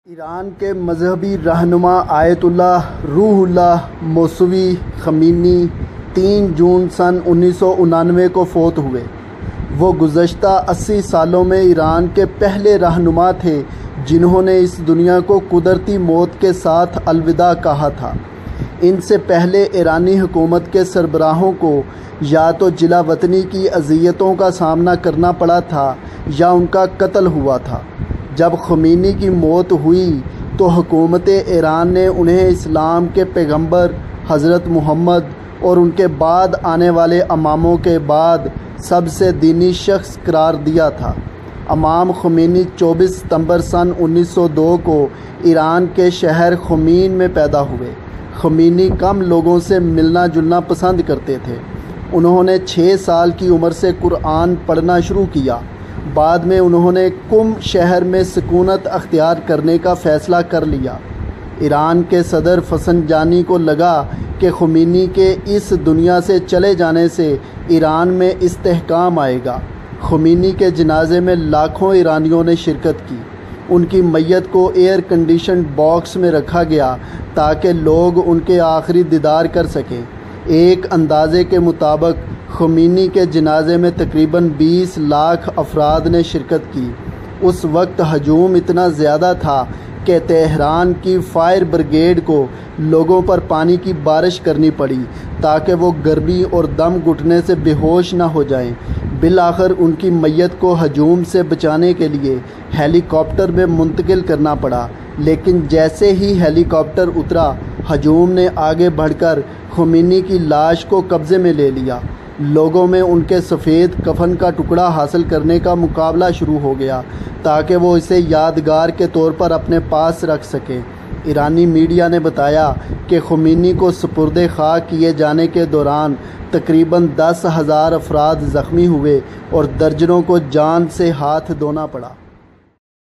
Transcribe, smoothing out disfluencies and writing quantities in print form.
ایران کے مذہبی رہنما آیت اللہ روح اللہ موسوی خمینی 3 جون سن 1999 کو فوت ہوئے۔ وہ گزشتہ 80 سالوں میں ایران کے پہلے رہنما تھے جنہوں نے اس دنیا کو قدرتی موت کے ساتھ الوداع کہا تھا۔ ان سے پہلے ایرانی حکومت کے سربراہوں کو یا تو جلا وطنی کی اذیتوں کا سامنا کرنا پڑا تھا یا ان کا قتل ہوا تھا۔ جب خمینی کی موت ہوئی تو حکومت ایران نے انہیں اسلام کے پیغمبر حضرت محمد اور ان کے بعد آنے والے اماموں کے بعد سب سے دینی شخص قرار دیا تھا۔ امام خمینی 24 ستمبر سن 1902 کو ایران کے شہر خمین میں پیدا ہوئے۔ خمینی کم لوگوں سے ملنا جلنا پسند کرتے تھے۔ انہوں نے 6 سال کی عمر سے قرآن پڑھنا شروع کیا۔ بعد میں انہوں نے قم شہر میں سکونت اختیار کرنے کا فیصلہ کر لیا۔ ایران کے صدر فسنجانی کو لگا کہ خمینی کے اس دنیا سے چلے جانے سے ایران میں استحکام آئے گا۔ خمینی کے جنازے میں لاکھوں ایرانیوں نے شرکت کی۔ ان کی میت کو ایئر کنڈیشنڈ باکس میں رکھا گیا تاکہ لوگ ان کے آخری دیدار کر سکیں۔ ایک اندازے کے مطابق خمینی کے جنازے میں تقریباً 20 لاکھ افراد نے شرکت کی۔ اس وقت ہجوم اتنا زیادہ تھا کہ تہران کی فائر بریگیڈ کو لوگوں پر پانی کی بارش کرنی پڑی تاکہ وہ گرمی اور دم گھٹنے سے بے ہوش نہ ہو جائیں۔ بالآخر ان کی میت کو ہجوم سے بچانے کے لیے ہیلی کاپٹر میں منتقل کرنا پڑا، لیکن جیسے ہی ہیلی کاپٹر اترا ہجوم نے آگے بڑھ کر خمینی کی لاش کو قبضے میں لے لیا۔ لوگوں میں ان کے سفید کفن کا ٹکڑا حاصل کرنے کا مقابلہ شروع ہو گیا تاکہ وہ اسے یادگار کے طور پر اپنے پاس رکھ سکیں۔ ایرانی میڈیا نے بتایا کہ خمینی کو سپرد خاک کیے جانے کے دوران تقریباً 10,000 افراد زخمی ہوئے اور درجنوں کو جان سے ہاتھ دھونا پڑا۔